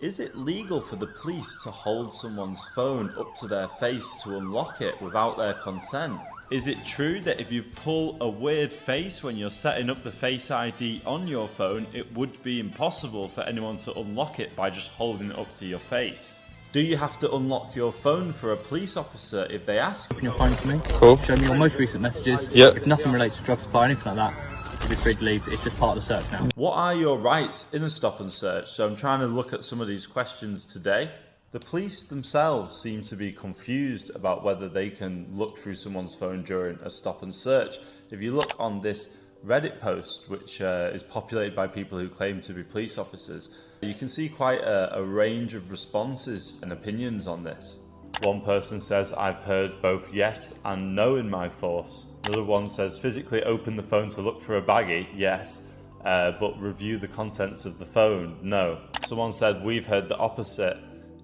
Is it legal for the police to hold someone's phone up to their face to unlock it without their consent? Is it true that if you pull a weird face when you're setting up the Face ID on your phone, it would be impossible for anyone to unlock it by just holding it up to your face? Do you have to unlock your phone for a police officer if they ask? Open your phone to me. Cool. Show me your most recent messages. Yep. If nothing relates to drug supply or anything like that, you'll be free to leave. It's just part of the search now. What are your rights in a stop and search? So I'm trying to look at some of these questions today. The police themselves seem to be confused about whether they can look through someone's phone during a stop and search. If you look on this Reddit post, which is populated by people who claim to be police officers, you can see quite a range of responses and opinions on this. One person says, I've heard both yes and no in my force. Another one says, physically open the phone to look for a baggie, yes, but review the contents of the phone, no. Someone said, we've heard the opposite.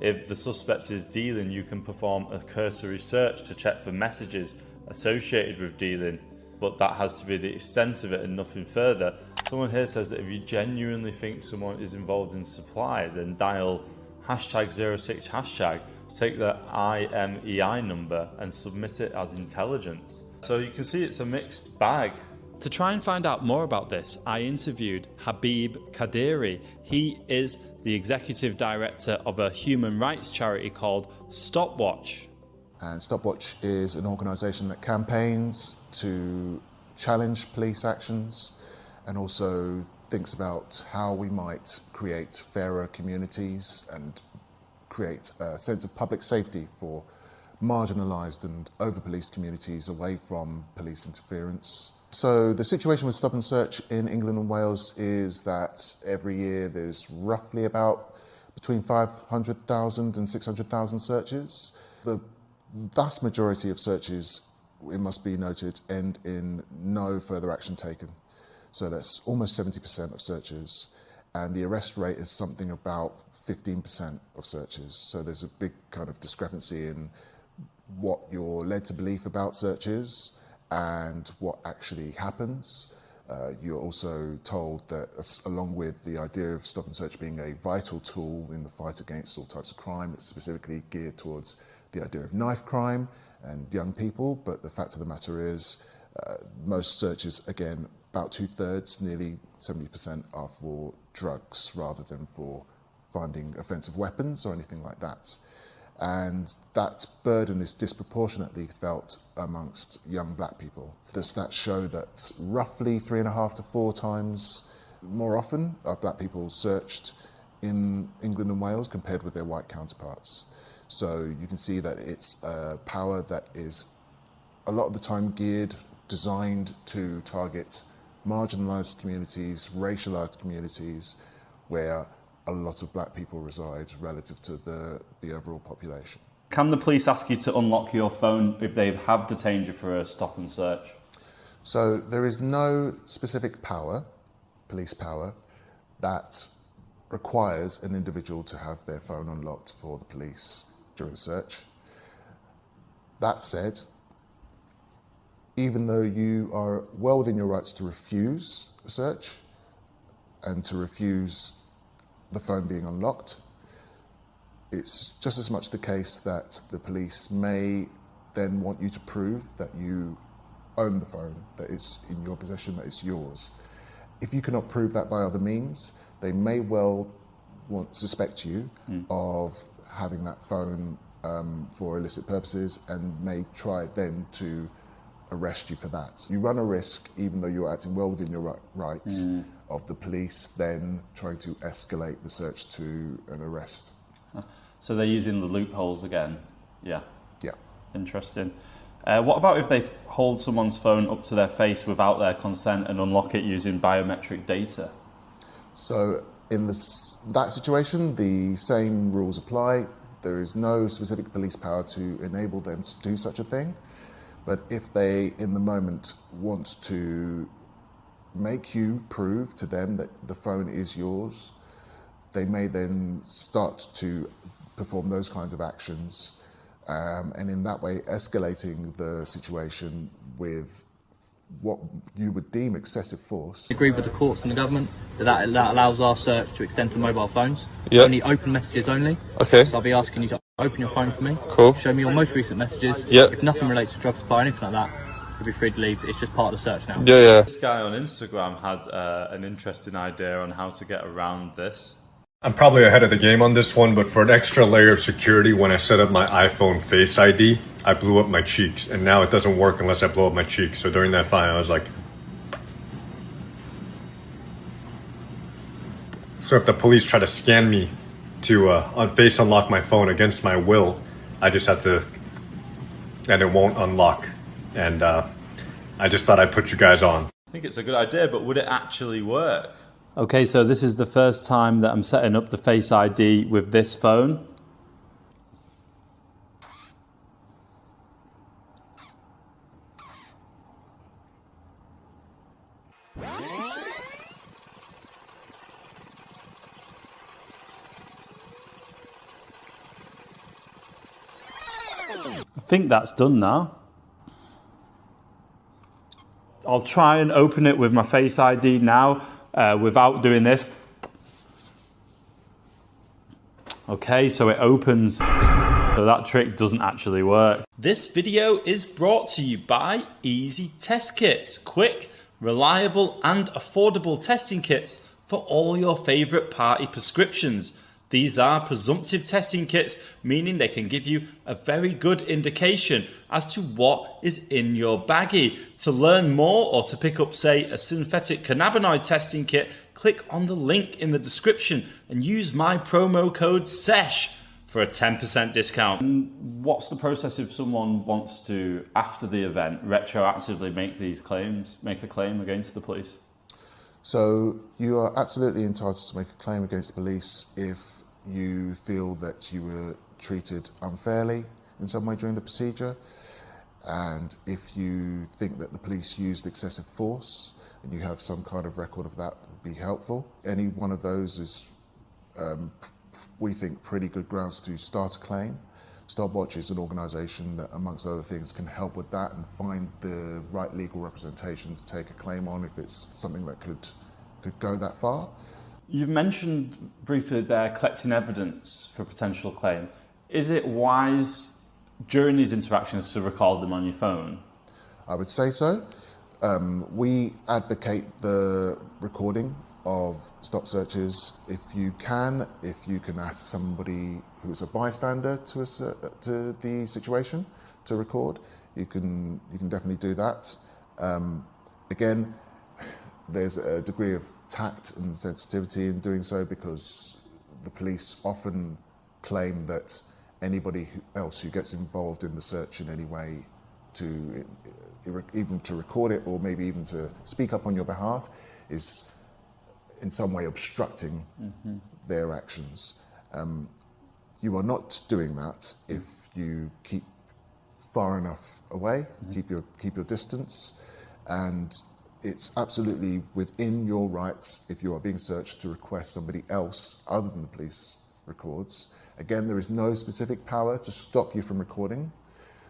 If the suspect is dealing, you can perform a cursory search to check for messages associated with dealing, but that has to be the extent of it and nothing further. Someone here says that if you genuinely think someone is involved in supply, then dial #06#, take the IMEI number and submit it as intelligence. So you can see it's a mixed bag. To try and find out more about this, I interviewed 𝘿𝙧𝙪𝙜. He is the executive director of a human rights charity called StopWatch. And StopWatch is an organisation that campaigns to challenge police actions and also thinks about how we might create fairer communities and create a sense of public safety for marginalised and over-policed communities away from police interference. So the situation with stop and search in England and Wales is that every year there's roughly about between 500,000 and 600,000 searches. The vast majority of searches, it must be noted, end in no further action taken. So that's almost 70% of searches, and the arrest rate is something about 15% of searches. So there's a big kind of discrepancy in what you're led to believe about searches and what actually happens. You're also told that, along with the idea of stop and search being a vital tool in the fight against all types of crime, it's specifically geared towards the idea of knife crime and young people, but the fact of the matter is most searches, again, about 2/3, nearly 70%, are for drugs rather than for finding offensive weapons or anything like that. And that burden is disproportionately felt amongst young black people. The stats show that roughly 3.5 to 4 times more often are black people searched in England and Wales compared with their white counterparts. So you can see that it's a power that is a lot of the time designed to target marginalised communities, racialised communities, where a lot of black people reside relative to the overall population. Can the police ask you to unlock your phone if they have detained you for a stop and search? So there is no specific power, police power, that requires an individual to have their phone unlocked for the police during a search. That said, even though you are well within your rights to refuse a search and to refuse the phone being unlocked, it's just as much the case that the police may then want you to prove that you own the phone, that it's in your possession, that it's yours. If you cannot prove that by other means, they may well suspect you of having that phone for illicit purposes and may try then to arrest you for that. You run a risk, even though you're acting well within your rights, of the police then trying to escalate the search to an arrest. So they're using the loopholes again? Yeah. Yeah. Interesting. What about if they hold someone's phone up to their face without their consent and unlock it using biometric data? So in that situation, the same rules apply. There is no specific police power to enable them to do such a thing. But if they, in the moment, want to make you prove to them that the phone is yours, they may then start to perform those kinds of actions, and in that way escalating the situation with what you would deem excessive force. I agree with the courts and the government that allows our search to extend to mobile phones. Yep. Only open messages only. Okay. So I'll be asking you to open your phone for me. Cool. Show me your most recent messages. Yep. If nothing relates to drug supply or anything like that, you'll be free to leave. It's just part of the search now. Yeah. This guy on Instagram had an interesting idea on how to get around this. I'm probably ahead of the game on this one, but for an extra layer of security, when I set up my iPhone Face ID, I blew up my cheeks, and now it doesn't work unless I blow up my cheeks. So during that fine, I was like... So if the police try to scan me to face unlock my phone against my will, I just have to... and it won't unlock. And I just thought I'd put you guys on. I think it's a good idea, but would it actually work? Okay, so this is the first time that I'm setting up the Face ID with this phone. I think that's done now. I'll try and open it with my Face ID now without doing this. Okay, so it opens. So that trick doesn't actually work. This video is brought to you by Easy Test Kits. Quick, reliable and affordable testing kits for all your favourite party prescriptions. These are presumptive testing kits, meaning they can give you a very good indication as to what is in your baggie. To learn more or to pick up, say, a synthetic cannabinoid testing kit, click on the link in the description and use my promo code SHhhhhhh for a 10% discount. What's the process if someone wants to, after the event, retroactively make a claim against the police? So you are absolutely entitled to make a claim against the police if you feel that you were treated unfairly in some way during the procedure, and if you think that the police used excessive force and you have some kind of record of that, would be helpful. Any one of those is, we think, pretty good grounds to start a claim. StopWatch is an organisation that, amongst other things, can help with that and find the right legal representation to take a claim on if it's something that could go that far. You've mentioned briefly there collecting evidence for a potential claim. Is it wise during these interactions to record them on your phone? I would say so. We advocate the recording of stop searches if you can ask somebody who's a bystander to the situation to record. You can definitely do that. Again, there's a degree of tact and sensitivity in doing so because the police often claim that anybody else who gets involved in the search in any way, even to record it or maybe even to speak up on your behalf, is in some way obstructing their actions. You are not doing that if you keep far enough away, keep your distance, and it's absolutely within your rights, if you are being searched, to request somebody else other than the police records. Again, there is no specific power to stop you from recording,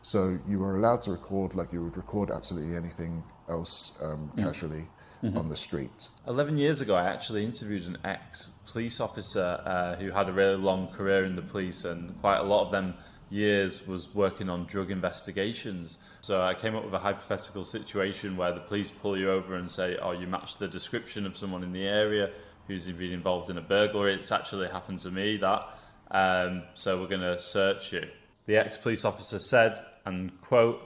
so you are allowed to record like you would record absolutely anything else casually on the street. 11 years ago, I actually interviewed an ex-police officer who had a really long career in the police, and quite a lot of them years was working on drug investigations. So I came up with a hypothetical situation where the police pull you over and say, oh, you match the description of someone in the area who's been involved in a burglary. It's actually happened to me, that. So we're going to search you. The ex-police officer said, and quote,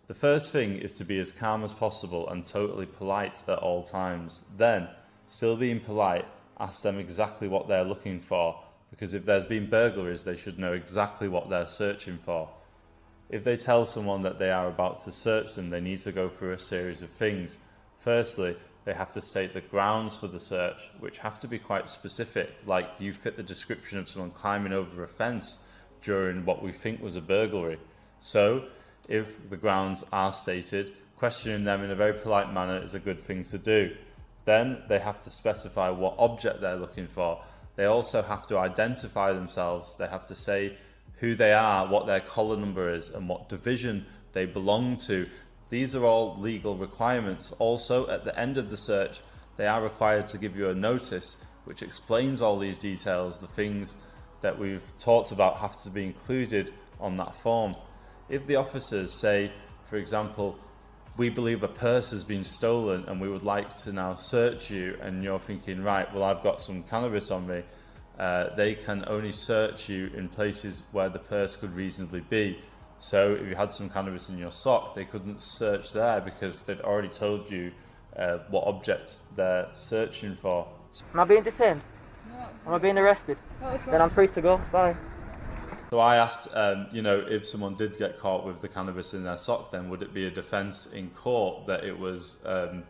"The first thing is to be as calm as possible and totally polite at all times. Then, still being polite, ask them exactly what they're looking for, because if there's been burglaries, they should know exactly what they're searching for. If they tell someone that they are about to search them, they need to go through a series of things. Firstly, they have to state the grounds for the search, which have to be quite specific, like you fit the description of someone climbing over a fence during what we think was a burglary. So, if the grounds are stated, questioning them in a very polite manner is a good thing to do. Then they have to specify what object they're looking for. They also have to identify themselves. They have to say who they are, what their collar number is, and what division they belong to. These are all legal requirements. Also, at the end of the search, they are required to give you a notice which explains all these details. The things that we've talked about have to be included on that form. If the officers say, for example, we believe a purse has been stolen and we would like to now search you, and you're thinking, right, well, I've got some cannabis on me, they can only search you in places where the purse could reasonably be. So if you had some cannabis in your sock, they couldn't search there because they'd already told you what objects they're searching for. Am I being detained? No. Am I being arrested? No, Then I'm free to go. Bye. So I asked, if someone did get caught with the cannabis in their sock, then would it be a defence in court that it was, an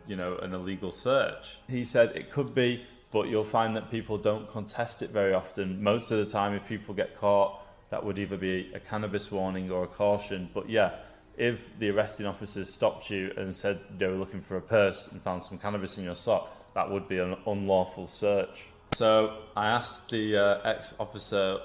illegal search? He said it could be, but you'll find that people don't contest it very often. Most of the time, if people get caught, that would either be a cannabis warning or a caution. But yeah, if the arresting officers stopped you and said they were looking for a purse and found some cannabis in your sock, that would be an unlawful search. So I asked the ex-officer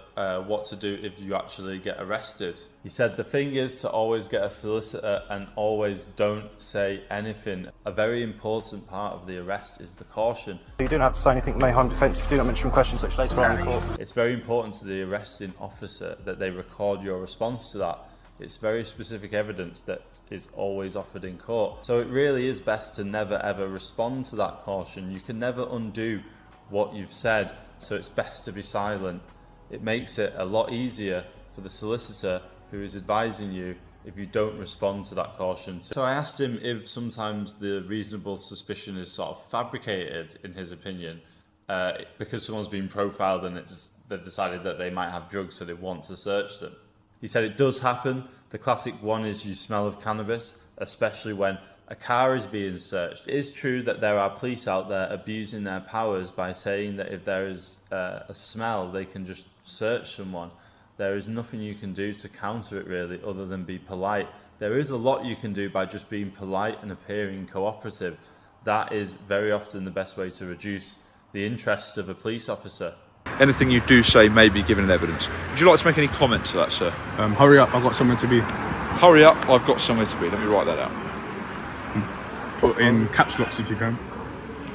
what to do if you actually get arrested. He said the thing is to always get a solicitor and always don't say anything. A very important part of the arrest is the caution. You don't have to say anything that may harm defence if you do not mention questions such later on in court. It's very important to the arresting officer that they record your response to that. It's very specific evidence that is always offered in court. So it really is best to never ever respond to that caution. You can never undo what you've said, so it's best to be silent. It makes it a lot easier for the solicitor who is advising you if you don't respond to that caution. So I asked him if sometimes the reasonable suspicion is sort of fabricated, in his opinion, because someone's been profiled and they've decided that they might have drugs, so they want to search them. He said it does happen. The classic one is you smell of cannabis, especially when a car is being searched. It is true that there are police out there abusing their powers by saying that if there is a smell, they can just search someone. There is nothing you can do to counter it really, other than be polite. There is a lot you can do by just being polite and appearing cooperative. That is very often the best way to reduce the interests of a police officer. Anything you do say may be given evidence. Would you like to make any comment to that, sir? Hurry up, I've got somewhere to be. Hurry up, I've got somewhere to be. Let me write that out. Put in caps locks if you can.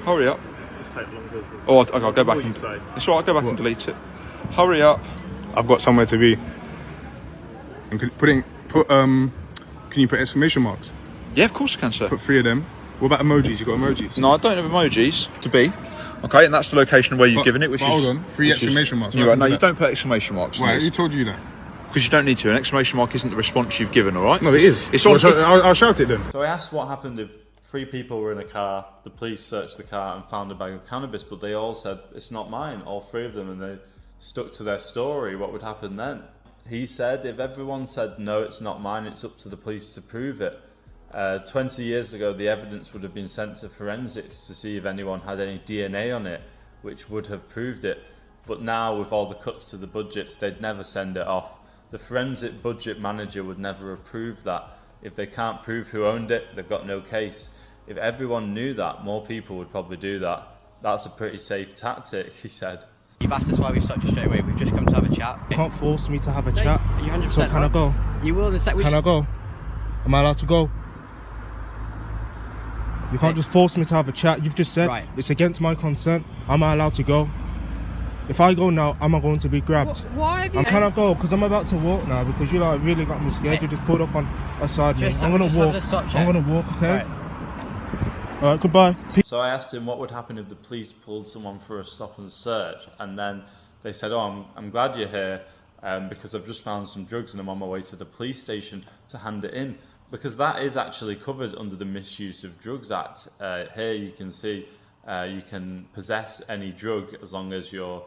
Hurry up. Just take longer. Oh, I'll go back and... It's all right, I'll go back and delete it. Hurry up. I've got somewhere to be. And can you put exclamation marks? Yeah, of course I can, sir. Put 3 of them. What about emojis? You got emojis? No, I don't have emojis. To be. Okay, and that's the location where you've given it, which is... Hold on, 3 exclamation marks. No, you don't put exclamation marks. Why? Who told you that? Because you don't need to. An exclamation mark isn't the response you've given, all right? No, it is. I'll shout it then. So I asked what happened if 3 people were in a car, the police searched the car and found a bag of cannabis, but they all said, it's not mine, all 3 of them, and they stuck to their story. What would happen then? He said if everyone said, no, it's not mine, it's up to the police to prove it. 20 years ago, the evidence would have been sent to forensics to see if anyone had any DNA on it, which would have proved it. But now, with all the cuts to the budgets, they'd never send it off. The forensic budget manager would never approve that. If they can't prove who owned it, they've got no case. If everyone knew that, more people would probably do that. That's a pretty safe tactic, he said. You've asked us why we've stopped you straight away. We've just come to have a chat. You can't force me to have a chat. You're 100% So can I go? You will in a sec. Can I go? Am I allowed to go? You can't just force me to have a chat. You've just said it's against my consent. Am I allowed to go? If I go now, am I going to be grabbed? Why have you... Can I go? Because I'm about to walk now. Because you really got me scared. You just pulled up on a side me. I'm gonna walk. I'm gonna walk. Okay. All right. Goodbye. So I asked him what would happen if the police pulled someone for a stop and search, and then they said, "Oh, I'm glad you're here because I've just found some drugs and I'm on my way to the police station to hand it in." Because that is actually covered under the Misuse of Drugs Act. Here you can see you can possess any drug as long as you're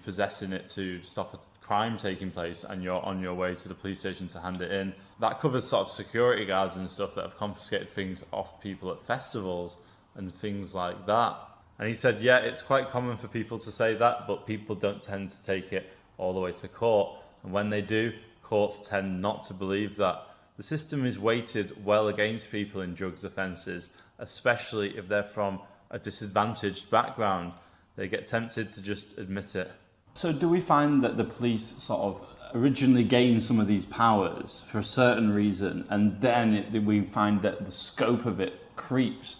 possessing it to stop a crime taking place and you're on your way to the police station to hand it in. That covers sort of security guards and stuff that have confiscated things off people at festivals and things like that. And he said, yeah, it's quite common for people to say that, but people don't tend to take it all the way to court. And when they do, courts tend not to believe that. The system is weighted well against people in drugs offences, especially if they're from a disadvantaged background. They get tempted to just admit it. So do we find that the police sort of originally gained some of these powers for a certain reason, and then we find that the scope of it creeps.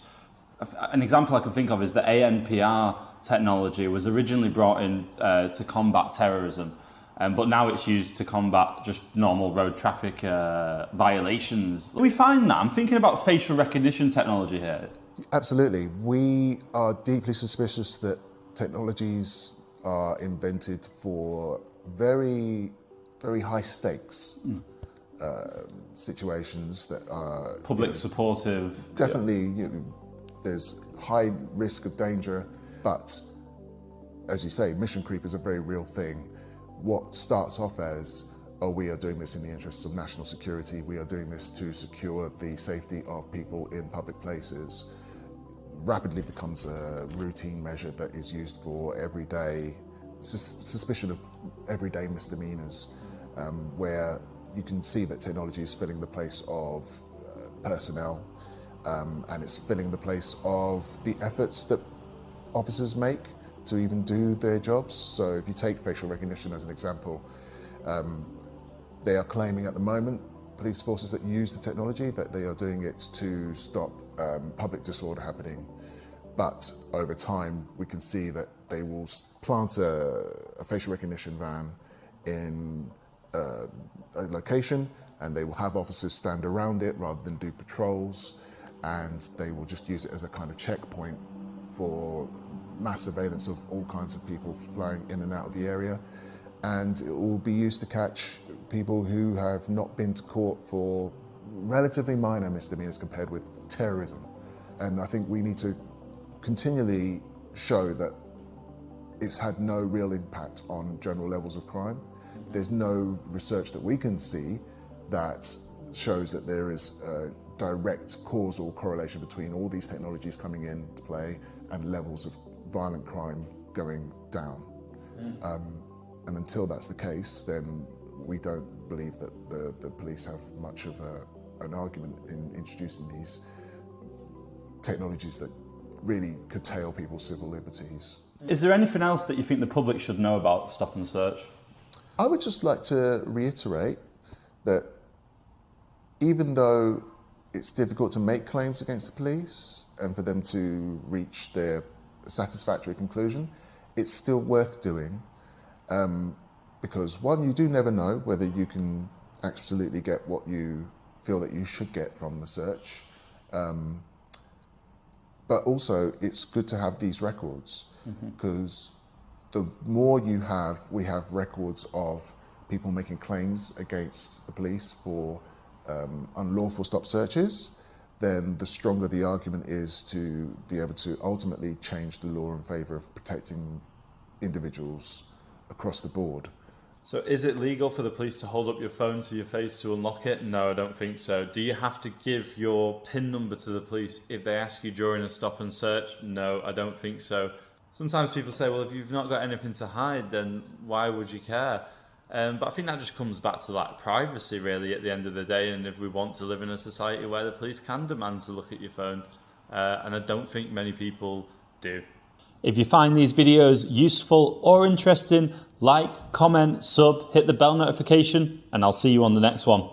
An example I can think of is the ANPR technology was originally brought in to combat terrorism, but now it's used to combat just normal road traffic violations. We find that. I'm thinking about facial recognition technology here. Absolutely. We are deeply suspicious that technologies are invented for very, very high stakes situations that are public supportive. Definitely, there's high risk of danger, but as you say, mission creep is a very real thing. What starts off as, oh, we are doing this in the interests of national security, we are doing this to secure the safety of people in public places, rapidly becomes a routine measure that is used for everyday, suspicion of everyday misdemeanors, where you can see that technology is filling the place of personnel, and it's filling the place of the efforts that officers make to even do their jobs. So if you take facial recognition as an example, they are claiming at the moment, police forces that use the technology, that they are doing it to stop public disorder happening. But over time, we can see that they will plant a facial recognition van in a location, and they will have officers stand around it rather than do patrols, and they will just use it as a kind of checkpoint for mass surveillance of all kinds of people flying in and out of the area. And it will be used to catch people who have not been to court for relatively minor misdemeanors compared with terrorism. And I think we need to continually show that it's had no real impact on general levels of crime. There's no research that we can see that shows that there is a direct causal correlation between all these technologies coming into play and levels of violent crime going down. And until that's the case, then we don't believe that the police have much of an argument in introducing these technologies that really curtail people's civil liberties. Is there anything else that you think the public should know about Stop and Search? I would just like to reiterate that even though it's difficult to make claims against the police and for them to reach their satisfactory conclusion, it's still worth doing. Because one, you do never know whether you can absolutely get what you feel that you should get from the search. But also, it's good to have these records, because the more we have records of people making claims against the police for unlawful stop searches, then the stronger the argument is to be able to ultimately change the law in favour of protecting individuals across the board. So is it legal for the police to hold up your phone to your face to unlock it? No, I don't think so. Do you have to give your PIN number to the police if they ask you during a stop and search? No, I don't think so. Sometimes people say, well, if you've not got anything to hide, then why would you care? But I think that just comes back to like privacy, really, at the end of the day, and if we want to live in a society where the police can demand to look at your phone, and I don't think many people do. If you find these videos useful or interesting, like, comment, sub, hit the bell notification, and I'll see you on the next one.